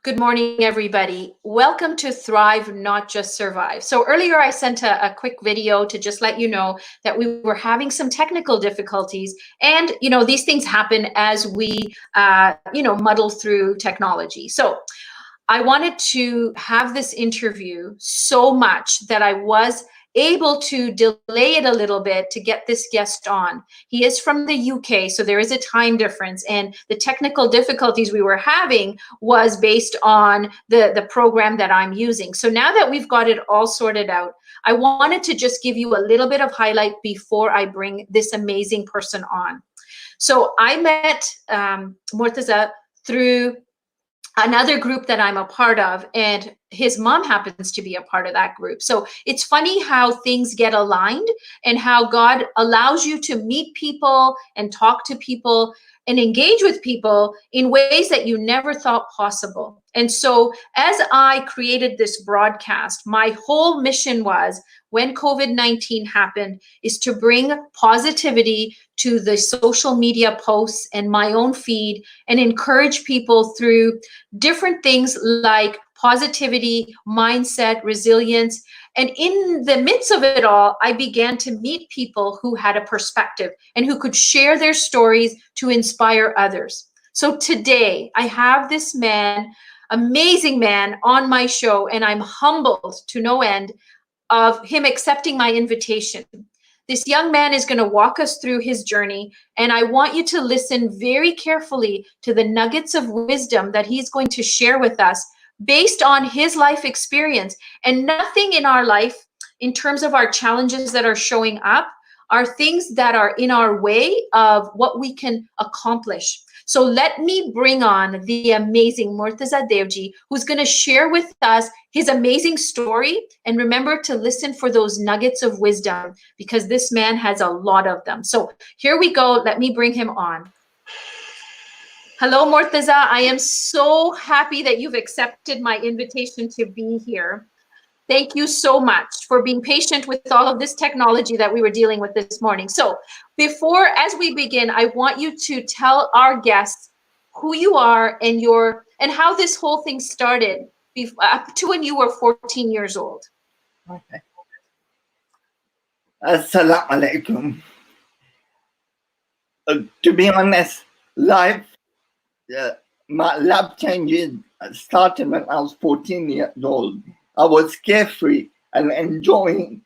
Good morning, everybody. Welcome to Thrive, Not Just Survive. So earlier I sent a quick video to just let you know that we were having some technical difficulties. And, these things happen as we, muddle through technology. So I wanted to have this interview so much that I was able to delay it a little bit to get this guest on. He is from the UK, so there is a time difference, and the technical difficulties we were having was based on the program that I'm using. So now that we've got it all sorted out, I wanted to just give you a little bit of highlight before I bring this amazing person on. So I met Murtaza through another group that I'm a part of, and his mom happens to be a part of that group. So it's funny how things get aligned and how God allows you to meet people and talk to people and engage with people in ways that you never thought possible. And so as I created this broadcast, my whole mission was, when COVID-19 happened, is to bring positivity to the social media posts and my own feed and encourage people through different things like positivity, mindset, resilience. And in the midst of it all, I began to meet people who had a perspective and who could share their stories to inspire others. So today I have this man, amazing man, on my show, and I'm humbled to no end of him accepting my invitation. This young man is going to walk us through his journey, and I want you to listen very carefully to the nuggets of wisdom that he's going to share with us based on his life experience. And nothing in our life, in terms of our challenges that are showing up, are things that are in our way of what we can accomplish. So let me bring on the amazing Murtaza Dewji, who's going to share with us his amazing story. And remember to listen for those nuggets of wisdom, because this man has a lot of them. So here we go. Let me bring him on. Hello, Murtaza. I am so happy that you've accepted my invitation to be here. Thank you so much for being patient with all of this technology that we were dealing with this morning. So as we begin, I want you to tell our guests who you are and how this whole thing started up to when you were 14 years old. Okay. Assalamu alaikum. To be honest, my life changes started when I was 14 years old. I was carefree and enjoying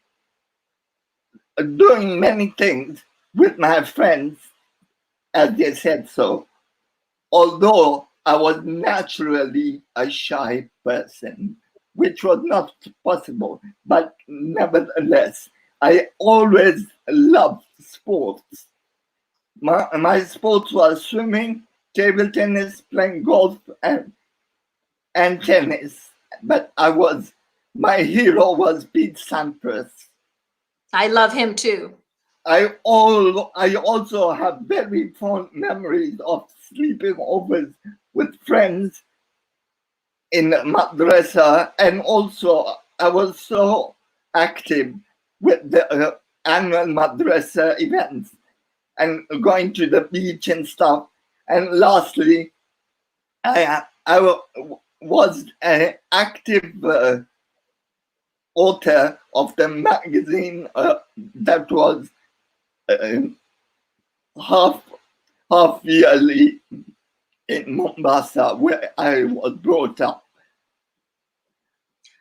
doing many things with my friends, as they said so. Although I was naturally a shy person, which was not possible, but nevertheless, I always loved sports. My sports were swimming, table tennis, playing golf, and tennis. But my hero was Pete Sampras. I love him too. I also have very fond memories of sleeping overs with friends in madrasa, and also I was so active with the annual madrasa events and going to the beach and stuff. And lastly, I was an active author of the magazine that was half yearly in Mombasa, where I was brought up.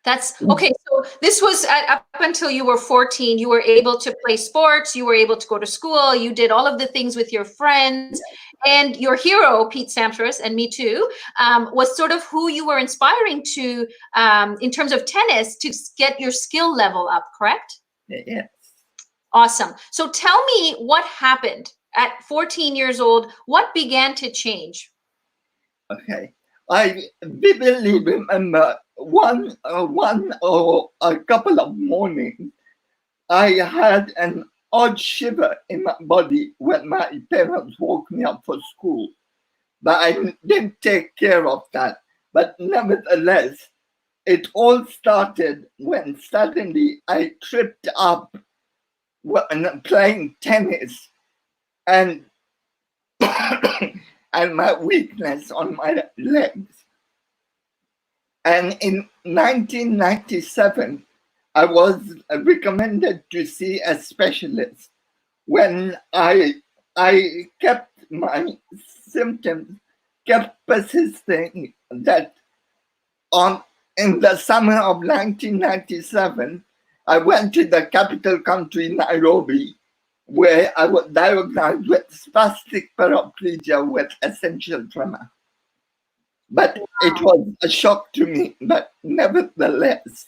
That's okay. So this was up until you were 14. You were able to play sports. You were able to go to school. You did all of the things with your friends. And your hero, Pete Sampras, and me too, was sort of who you were inspiring to, in terms of tennis, to get your skill level up, correct? Yes. Awesome. So tell me what happened at 14 years old. What began to change? Okay. I vividly remember one or a couple of mornings, I had an odd shiver in my body when my parents woke me up for school. But I didn't take care of that. But nevertheless, it all started when suddenly I tripped up when playing tennis, and and my weakness on my legs And in 1997, I was recommended to see a specialist when I kept my symptoms kept persisting. That on in the summer of 1997, I went to the capital country, Nairobi, where I was diagnosed with spastic paraplegia with essential tremor. But it was a shock to me, but nevertheless.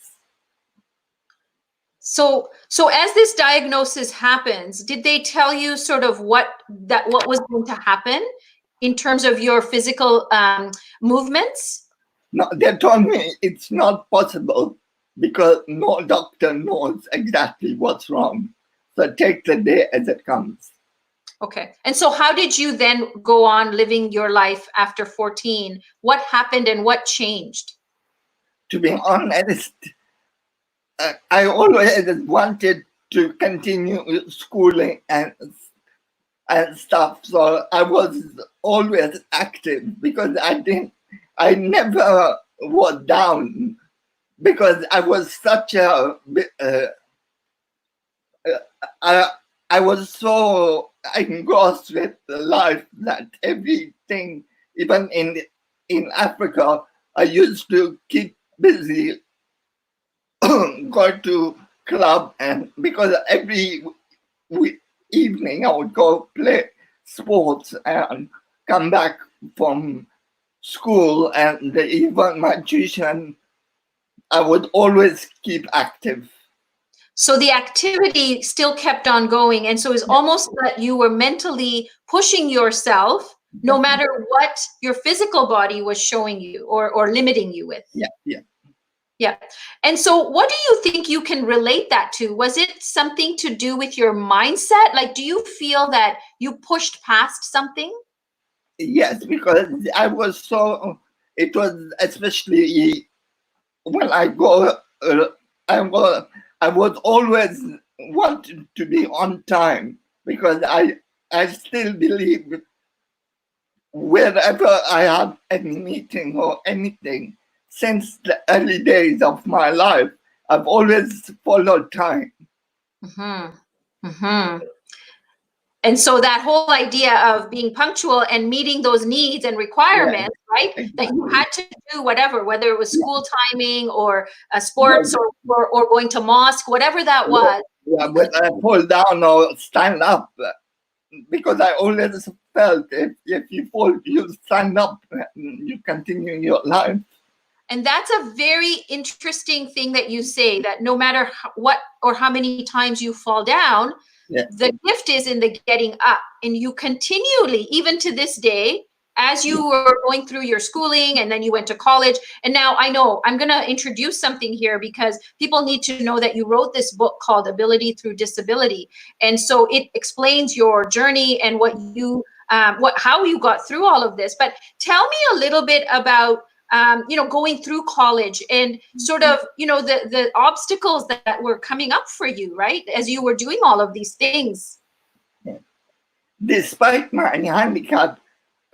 So as this diagnosis happens, did they tell you sort of what was going to happen in terms of your physical movements? No, they told me it's not possible because no doctor knows exactly what's wrong. So take the day as it comes. Okay. And so how did you then go on living your life after 14? What happened and what changed? To be honest, I always wanted to continue schooling and stuff. So I was always active because I never was down because I was such a, I was so engrossed with life that everything, even in Africa, I used to keep busy, go to club, and because every evening I would go play sports and come back from school, and even my tuition, I would always keep active. So the activity still kept on going. And so it's almost that you were mentally pushing yourself no matter what your physical body was showing you or limiting you with. Yeah. And so what do you think you can relate that to? Was it something to do with your mindset? Like, do you feel that you pushed past something? Yes, because I was so, it was especially when I was always wanted to be on time because I still believe wherever I have any meeting or anything, since the early days of my life, I've always followed time. Mm-hmm. Mm-hmm. And so that whole idea of being punctual and meeting those needs and requirements, right? Exactly. That you had to do whatever, whether it was school timing or sports or going to mosque, whatever that was. Yeah, but I fall down or stand up because I always felt if you fall, you stand up, you continue your life. And that's a very interesting thing that you say, that no matter what or how many times you fall down, the gift is in the getting up. And you continually, even to this day, as you were going through your schooling and then you went to college. And now I know I'm going to introduce something here because people need to know that you wrote this book called Ability Through Disability. And so it explains your journey and what you, how you got through all of this. But tell me a little bit about going through college and sort of, the obstacles that were coming up for you, right? As you were doing all of these things. Despite my handicap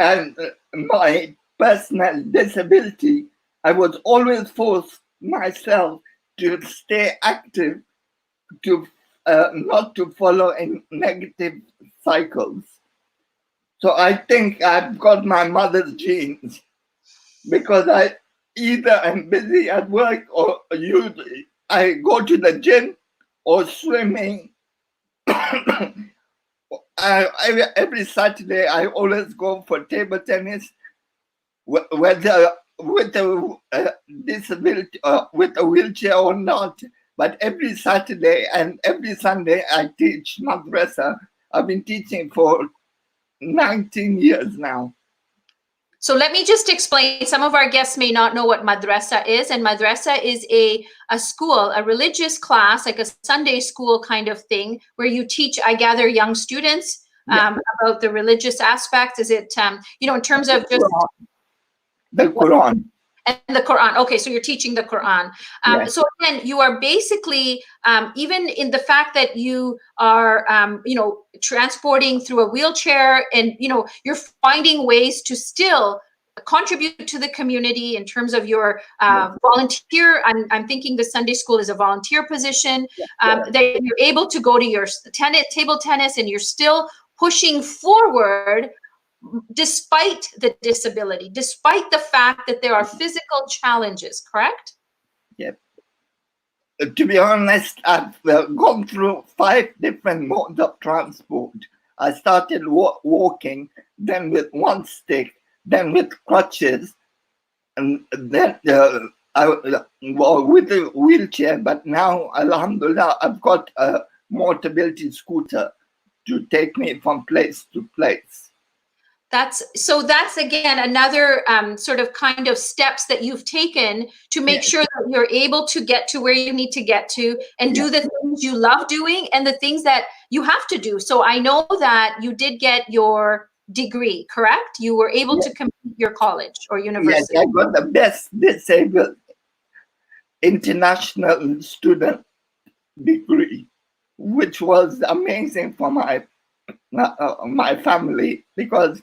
and my personal disability, I was always forced myself to stay active, to not to follow in negative cycles. So I think I've got my mother's genes, because I either am busy at work or usually I go to the gym or swimming. Every Saturday I always go for table tennis, whether with a disability, with a wheelchair or not. But every Saturday and every Sunday I teach madrasa. I've been teaching for 19 years now. So let me just explain. Some of our guests may not know what madrasa is. And madrasa is a school, a religious class, like a Sunday school kind of thing, where you teach, I gather, young students about the religious aspects. Is it, in terms of just the Quran? And the Quran. Okay, so you're teaching the Quran. So again, you are basically, even in the fact that you are, transporting through a wheelchair, and you're finding ways to still contribute to the community in terms of your volunteer. I'm thinking the Sunday school is a volunteer position, that you're able to go to your table tennis and you're still pushing forward despite the disability, despite the fact that there are physical challenges, correct? Yep. To be honest, I've gone through 5 different modes of transport. I started walking, then with one stick, then with crutches, and then with a wheelchair. But now, alhamdulillah, I've got a mobility scooter to take me from place to place. That's again another sort of kind of steps that you've taken to make sure that you're able to get to where you need to get to and do the things you love doing and the things that you have to do. So I know that you did get your degree, correct? You were able to complete your college or university. Yes, I got the best disabled international student degree, which was amazing for my family, because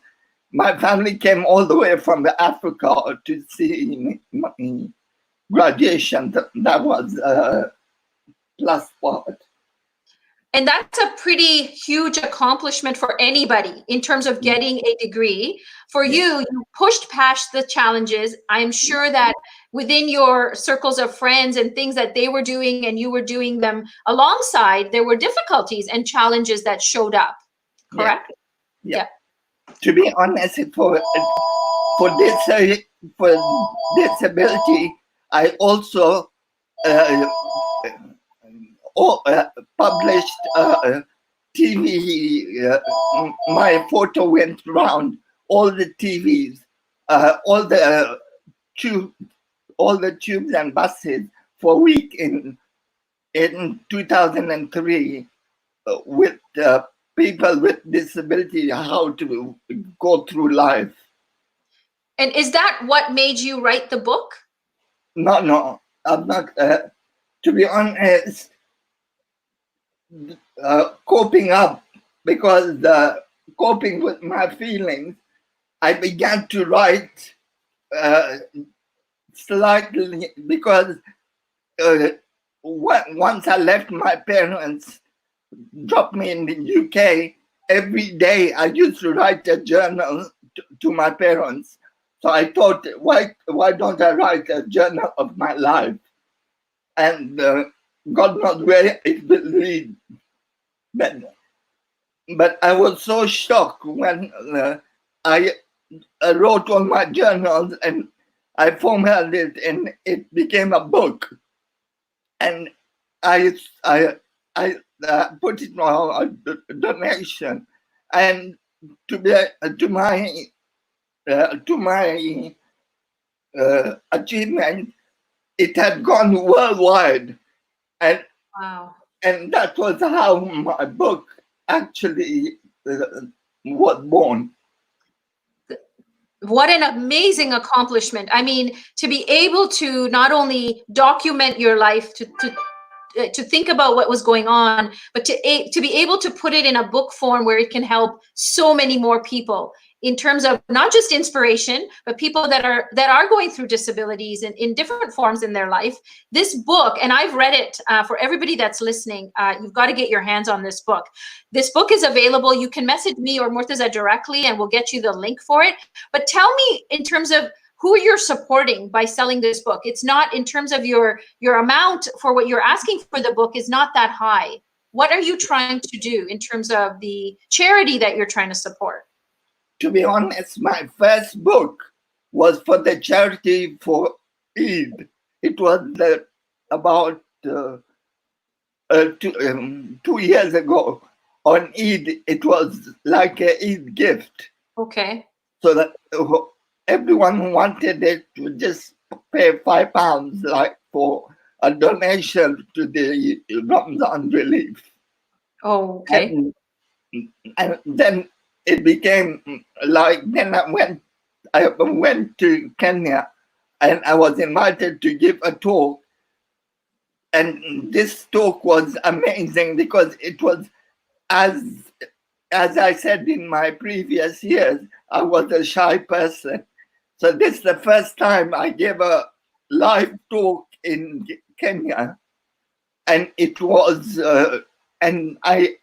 my family came all the way from Africa to see my graduation. That was a plus part. And that's a pretty huge accomplishment for anybody in terms of getting a degree. For you pushed past the challenges. I'm sure that within your circles of friends and things that they were doing and you were doing them alongside, there were difficulties and challenges that showed up, correct? Yeah. To be honest, for disability, I also published TV. My photo went around all the TVs, all the tubes and buses for a week in 2003 with people with disability, how to go through life. And is that what made you write the book? No, I'm not. To be honest, coping up, because coping with my feelings, I began to write slightly, because once I left my parents, dropped me in the UK, every day I used to write a journal to my parents. So I thought, why don't I write a journal of my life? And God knows where it will lead. But I was so shocked when I wrote all my journals and I formatted it and it became a book. And I put it on a donation, and to my achievement, it had gone worldwide, and and that was how my book actually was born. What an amazing accomplishment! I mean, to be able to not only document your life, to think about what was going on, but to be able to put it in a book form where it can help so many more people in terms of not just inspiration, but people that are going through disabilities in different forms in their life. This book, and I've read it, for everybody that's listening, you've got to get your hands on this book. This book is available. You can message me or Murtaza directly and we'll get you the link for it. But tell me in terms of who you're supporting by selling this book. It's not in terms of your amount for what you're asking for the book is not that high. What are you trying to do in terms of the charity that you're trying to support? To be honest, my first book was for the charity for Eid. It was about 2 years ago. On Eid, it was like an Eid gift. Okay. So that everyone who wanted it would just pay £5, like for a donation to the Ramadan relief. Oh, okay. And then it became like, then I went to Kenya and I was invited to give a talk. And this talk was amazing because it was, as I said in my previous years, I was a shy person. So this is the first time I gave a live talk in Kenya, and it was, and I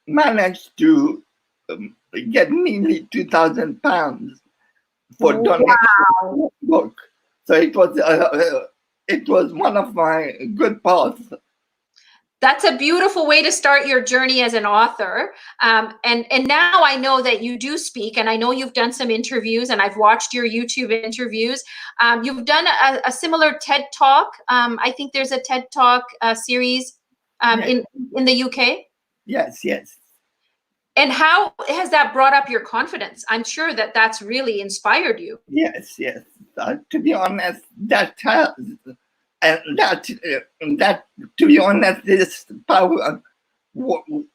managed to get nearly £2,000 for donating the book. So it was one of my good paths. That's a beautiful way to start your journey as an author. And now I know that you do speak, and I know you've done some interviews, and I've watched your YouTube interviews. You've done a similar TED Talk. I think there's a TED Talk series Yes. in the UK. Yes, yes. And how has that brought up your confidence? I'm sure that that's really inspired you. Yes, yes. To be honest, that has, and that to be honest, this power,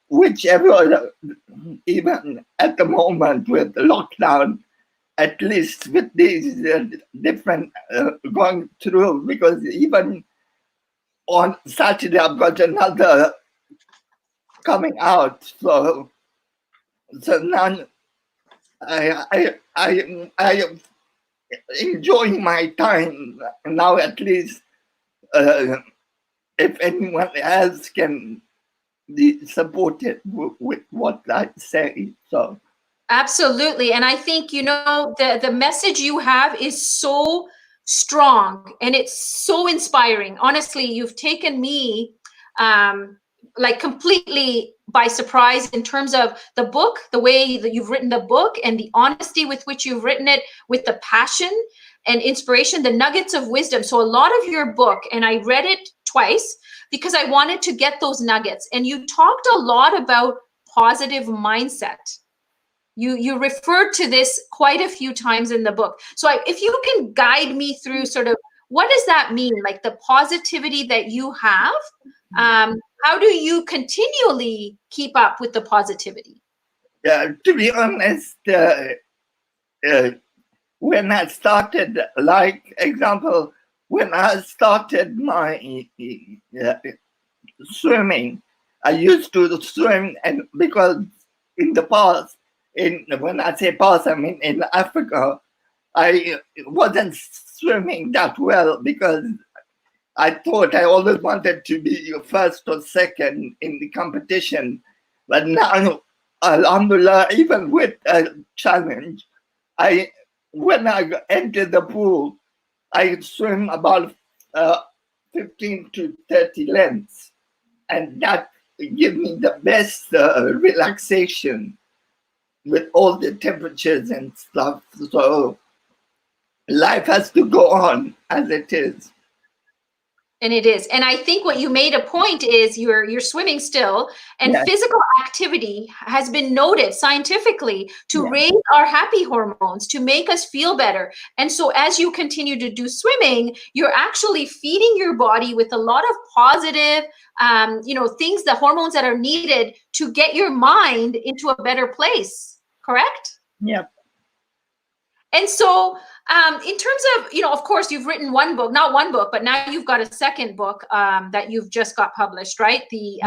whichever, even at the moment with lockdown, at least with these different going through, because even on Saturday I've got another coming out, so now I am enjoying my time now. At least if anyone else can be supported with what I say, so Absolutely. And I think, you know, the message you have is so strong and it's so inspiring. Honestly, you've taken me like completely by surprise in terms of the book, the way that you've written the book and the honesty with which you've written it, with the passion and inspiration, the nuggets of wisdom. So a lot of your book, and I read it twice because I wanted to get those nuggets. And you talked a lot about positive mindset. You referred to this quite a few times in the book. So if you can guide me through sort of what does that mean, like the positivity that you have, how do you continually keep up with the positivity? to be honest, when I started, like example, when I started my swimming, I used to swim, and because in the past, when I say past, I mean in Africa, I wasn't swimming that well because I thought I always wanted to be first or second in the competition. But now, alhamdulillah, even with a challenge, when I enter the pool, I swim about 15 to 30 lengths, and that gives me the best relaxation with all the temperatures and stuff. So life has to go on as it is. And it is. And I think what you made a point is you're swimming still, and Yes. physical activity has been noted scientifically to Yes. raise our happy hormones, to make us feel better. And so as you continue to do swimming, you're actually feeding your body with a lot of positive, things, the hormones that are needed to get your mind into a better place. Correct? Yep. And so in terms of, of course, you've written not one book, but now you've got a second book that you've just got published, right? The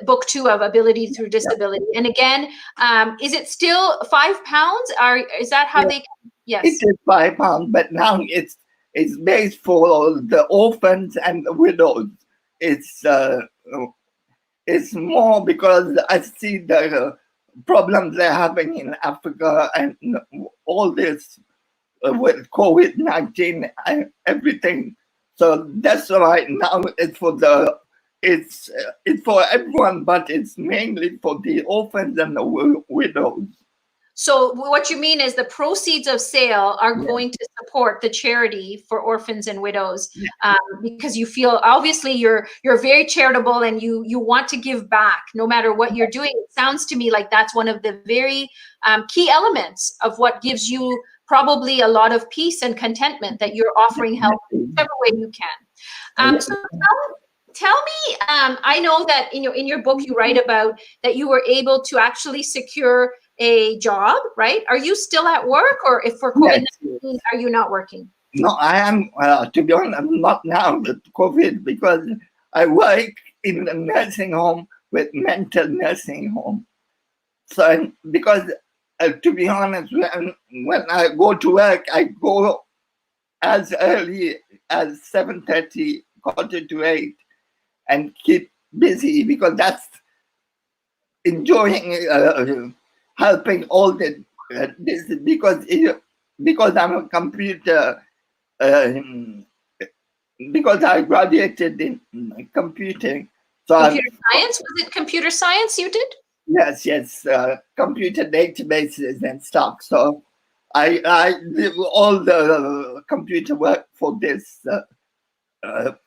book 2 of Ability Through Disability. And again, is it still £5? Is that how they? Yes. It is £5, but now it's based for the orphans and the widows. It's more because I see the problems they're having in Africa and all this with COVID-19 and everything. So that's why now it's for everyone, but it's mainly for the orphans and the widows. So what you mean is the proceeds of sale are going to support the charity for orphans and widows, because you feel, obviously you're very charitable and you want to give back no matter what you're doing. It sounds to me like that's one of the very key elements of what gives you probably a lot of peace and contentment, that you're offering help in whichever way you can. So tell me, I know that in your book you write about that you were able to actually secure a job, right? Are you still at work, or if for COVID-19, are you not working? No, I am, to be honest, I'm not now with COVID because I work in a nursing home with mental nursing home. So because to be honest, when I go to work, I go as early as 7:30, 7:45, and keep busy, because that's enjoying helping all the this, because I'm a computer, because I graduated in computing. So Computer science? Was it computer science you did? yes, computer databases and stuff. So I do all the computer work for this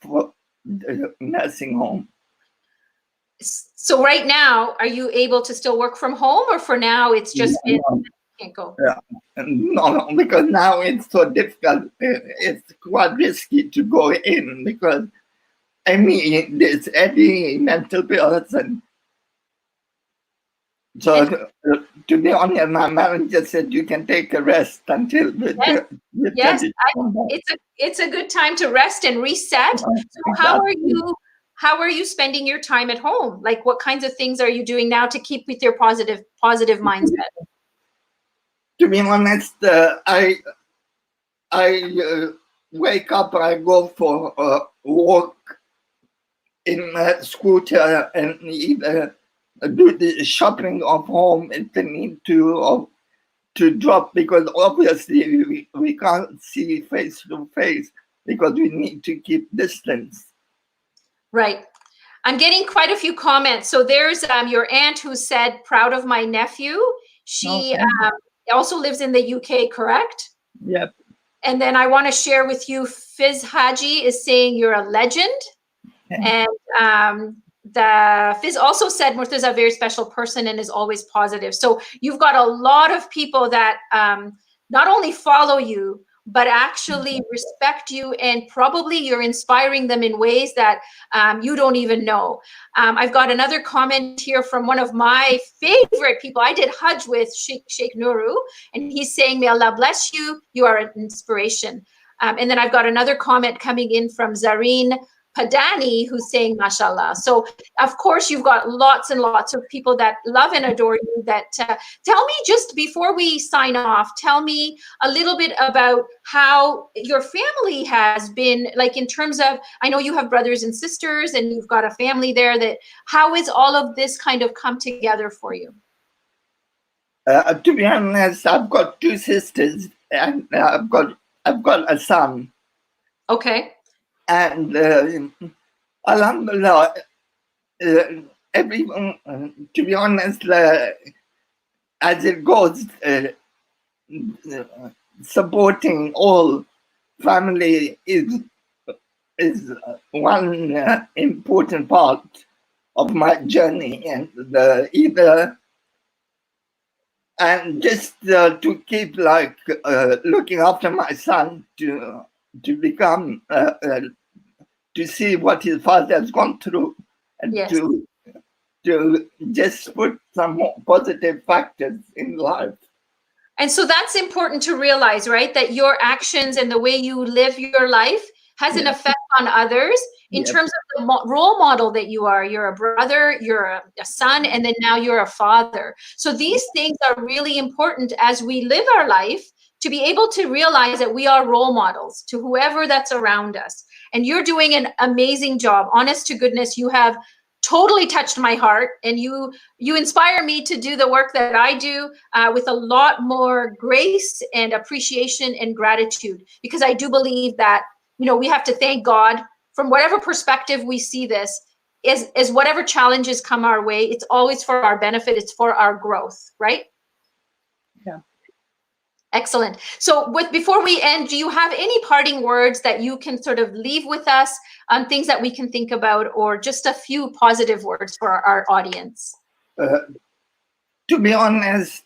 for nursing home. So right now, are you able to still work from home, or for now it's just Yeah, can't go? yeah. No, because now it's so difficult. It's quite risky to go in, because I mean, there's any mental person. So to be honest, my manager said you can take a rest until Yes, it's a good time to rest and reset. So how are you spending your time at home? Like, what kinds of things are you doing now to keep with your positive mindset? To be honest, I wake up, I go for a walk in a scooter, and either do the shopping of home if they need to, or to drop, because obviously we can't see face to face because we need to keep distance. Right. I'm getting quite a few comments. So there's your aunt who said, proud of my nephew. She also lives in the UK, correct? Yep. And then I want to share with you, Fiz Haji is saying you're a legend. Okay. And the Fiz also said Murtaza is a very special person and is always positive. So you've got a lot of people that not only follow you, but actually respect you, and probably you're inspiring them in ways that you don't even know. I've got another comment here from one of my favorite people I did Hajj with, Sheikh Nuru, and he's saying, may Allah bless you, you are an inspiration. And then I've got another comment coming in from Zareen Padani, who's saying mashallah. So of course you've got lots and lots of people that love and adore you. That tell me, just before we sign off, tell me a little bit about how your family has been, like in terms of, I know you have brothers and sisters and you've got a family there, that how is all of this kind of come together for you? To be honest, I've got two sisters, and I've got a son. Okay. And alhamdulillah, everyone, to be honest, as it goes, supporting all family is one important part of my journey, and and just to keep like looking after my son, to become to see what his father has gone through, and yes, to just put some more positive factors in life. And so that's important to realize, right? That your actions and the way you live your life has an effect on others in terms of the role model that you are. You're a brother, you're a son, and then now you're a father. So these things are really important as we live our life, to be able to realize that we are role models to whoever that's around us. And you're doing an amazing job. Honest to goodness, you have totally touched my heart, and you inspire me to do the work that I do with a lot more grace and appreciation and gratitude, because I do believe that, you know, we have to thank God from whatever perspective we see this, is whatever challenges come our way, it's always for our benefit, it's for our growth, right? Yeah. Excellent. So before we end, do you have any parting words that you can sort of leave with us on things that we can think about, or just a few positive words for our audience? To be honest,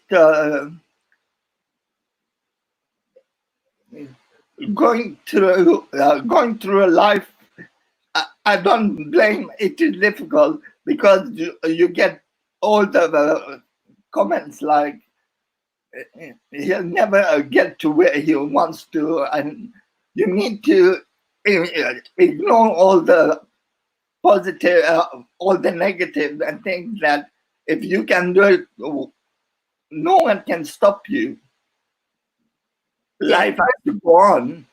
going through a life, I don't blame. It is difficult because you get all the comments like, he'll never get to where he wants to, and you need to ignore all the positive, all the negative, and think that if you can do it no one can stop you. Yeah. Life has to go on.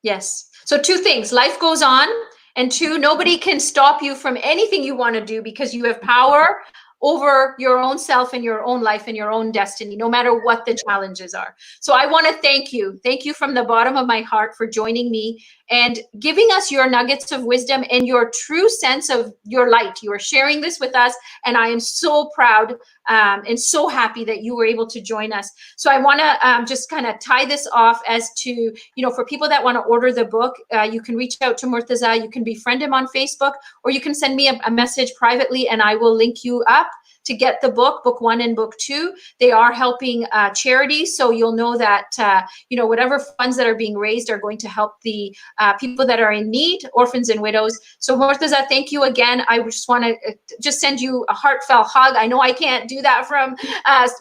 Yes. So two things, life goes on, and two, nobody can stop you from anything you want to do because you have power over your own self and your own life and your own destiny, no matter what the challenges are. So I want to thank you. Thank you from the bottom of my heart for joining me and giving us your nuggets of wisdom and your true sense of your light. You are sharing this with us, and I am so proud and so happy that you were able to join us. So I want to just kind of tie this off as to, you know, for people that want to order the book, you can reach out to Murtaza, you can befriend him on Facebook, or you can send me a message privately and I will link you up to get the book, book 1 and book 2. They are helping charities, so you'll know that, you know, whatever funds that are being raised are going to help the people that are in need, orphans and widows. So Murtaza, thank you again. I just want to just send you a heartfelt hug. I know I can't do that from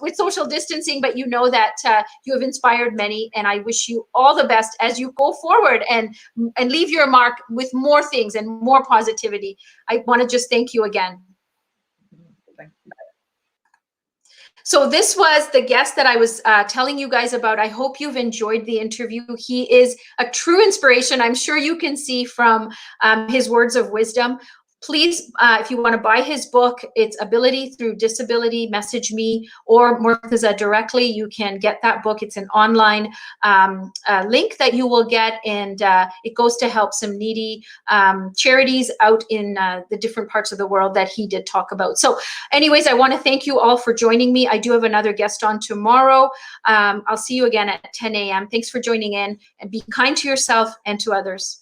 with social distancing, but you know that you have inspired many, and I wish you all the best as you go forward and leave your mark with more things and more positivity. I want to just thank you again. Thank you. So this was the guest that I was telling you guys about. I hope you've enjoyed the interview. He is a true inspiration. I'm sure you can see from his words of wisdom. Please, if you want to buy his book, it's Ability Through Disability, message me or Murtaza directly. You can get that book. It's an online link that you will get, and it goes to help some needy charities out in the different parts of the world that he did talk about. So anyways, I want to thank you all for joining me. I do have another guest on tomorrow. I'll see you again at 10 a.m. Thanks for joining in, and be kind to yourself and to others.